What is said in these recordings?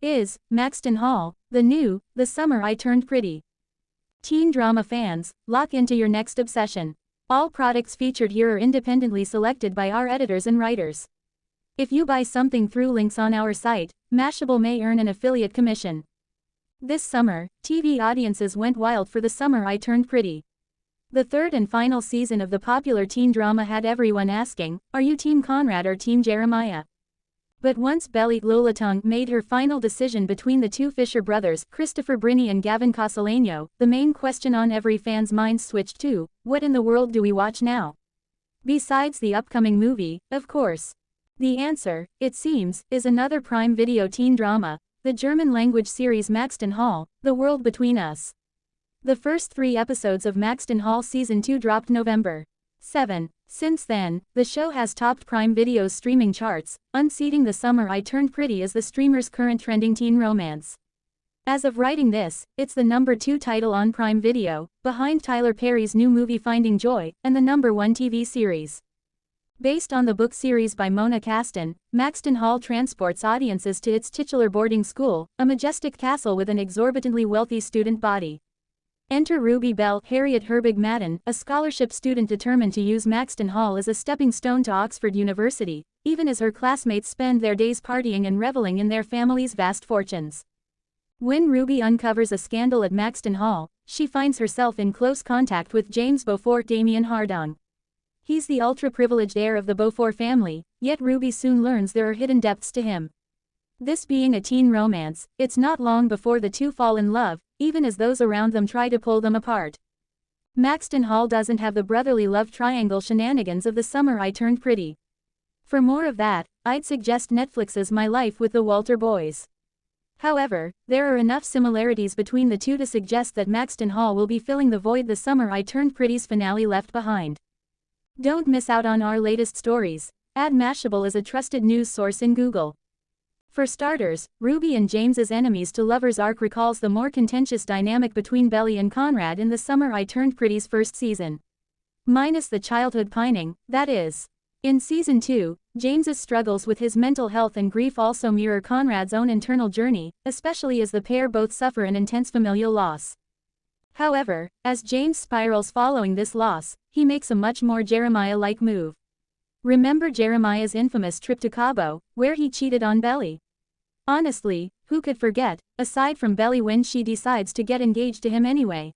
is Maxton Hall, the summer I turned pretty. Teen drama fans, lock into your next obsession. All products featured here are independently selected by our editors and writers. If you buy something through links on our site, Mashable may earn an affiliate commission. This summer, TV audiences went wild for The Summer I Turned Pretty. The third and final season of the popular teen drama had everyone asking, are you Team Conrad or Team Jeremiah? But once Belly Lola Tung made her final decision between the two Fisher brothers, Briney and Gavin Casalegno, the main question on every fan's mind switched to, what in the world do we watch now? Besides the upcoming movie, of course. The answer, it seems, is another Prime Video teen drama, the German-language series Maxton Hall, The World Between Us. The first 3 episodes of Maxton Hall Season 2 dropped November 7. Since then, the show has topped Prime Video's streaming charts, unseating The Summer I Turned Pretty as the streamer's current trending teen romance. As of writing this, it's the number 2 title on Prime Video, behind Tyler Perry's new movie Finding Joy, and the number 1 TV series. Based on the book series by Mona Caston, Maxton Hall transports audiences to its titular boarding school, a majestic castle with an exorbitantly wealthy student body. Enter Ruby Bell, Harriet Herbig Madden, a scholarship student determined to use Maxton Hall as a stepping stone to Oxford University, even as her classmates spend their days partying and reveling in their family's vast fortunes. When Ruby uncovers a scandal at Maxton Hall, she finds herself in close contact with James Beaufort Damien Hardong. He's the ultra-privileged heir of the Beaufort family, yet Ruby soon learns there are hidden depths to him. This being a teen romance, it's not long before the two fall in love, even as those around them try to pull them apart. Maxton Hall doesn't have the brotherly love triangle shenanigans of The Summer I Turned Pretty. For more of that, I'd suggest Netflix's My Life with the Walter Boys. However, there are enough similarities between the two to suggest that Maxton Hall will be filling the void The Summer I Turned Pretty's finale left behind. Don't miss out on our latest stories. Add Mashable as a trusted news source in Google. For starters, Ruby and James's enemies to lovers arc recalls the more contentious dynamic between Belly and Conrad in The Summer I Turned Pretty's first season. Minus the childhood pining, that is. In Season 2, James's struggles with his mental health and grief also mirror Conrad's own internal journey, especially as the pair both suffer an intense familial loss. However, as James spirals following this loss, he makes a much more Jeremiah-like move. Remember Jeremiah's infamous trip to Cabo, where he cheated on Belly? Honestly, who could forget, aside from Belly when she decides to get engaged to him anyway?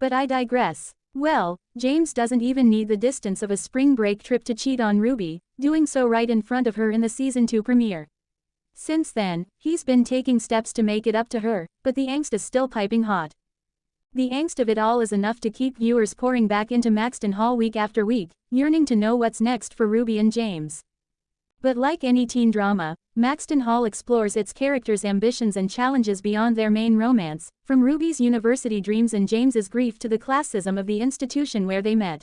But I digress. Well, James doesn't even need the distance of a spring break trip to cheat on Ruby, doing so right in front of her in the Season 2 premiere. Since then, he's been taking steps to make it up to her, but the angst is still piping hot. The angst of it all is enough to keep viewers pouring back into Maxton Hall week after week, yearning to know what's next for Ruby and James. But like any teen drama, Maxton Hall explores its characters' ambitions and challenges beyond their main romance, from Ruby's university dreams and James's grief to the classism of the institution where they met.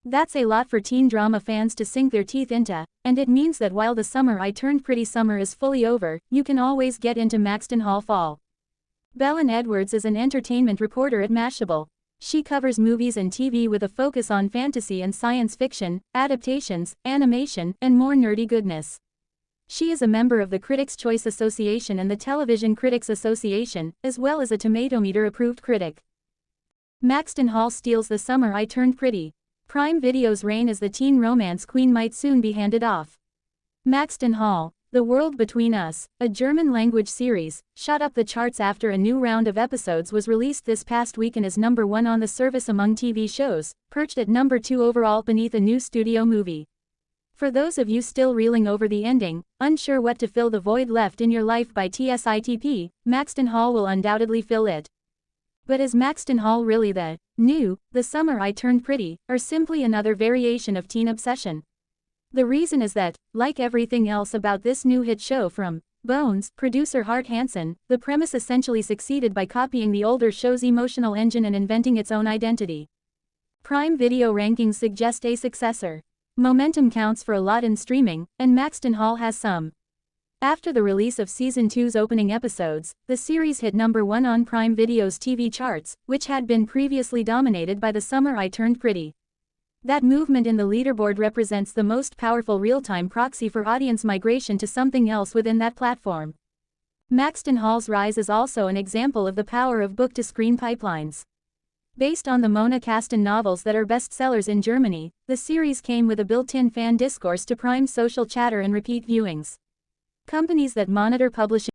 That's a lot for teen drama fans to sink their teeth into, and it means that while The Summer I Turned Pretty summer is fully over, you can always get into Maxton Hall fall. Belen Edwards is an entertainment reporter at Mashable. She covers movies and TV with a focus on fantasy and science fiction, adaptations, animation, and more nerdy goodness. She is a member of the Critics' Choice Association and the Television Critics Association, as well as a Tomatometer-approved critic. Maxton Hall steals The Summer I Turned Pretty. Prime Video's reign as the teen romance queen might soon be handed off. Maxton Hall, The World Between Us, a German-language series, shot up the charts after a new round of episodes was released this past week and is number 1 on the service among TV shows, perched at number 2 overall beneath a new studio movie. For those of you still reeling over the ending, unsure what to fill the void left in your life by TSITP, Maxton Hall will undoubtedly fill it. But is Maxton Hall really the Summer I Turned Pretty, or simply another variation of teen obsession? The reason is that, like everything else about this new hit show from Bones, producer Hart Hansen, the premise essentially succeeded by copying the older show's emotional engine and inventing its own identity. Prime Video rankings suggest a successor. Momentum counts for a lot in streaming, and Maxton Hall has some. After the release of Season 2's opening episodes, the series hit number 1 on Prime Video's TV charts, which had been previously dominated by The Summer I Turned Pretty. That movement in the leaderboard represents the most powerful real-time proxy for audience migration to something else within that platform. Maxton Hall's rise is also an example of the power of book-to-screen pipelines. Based on the Mona Kasten novels that are bestsellers in Germany, the series came with a built-in fan discourse to prime social chatter and repeat viewings. Companies that monitor publishing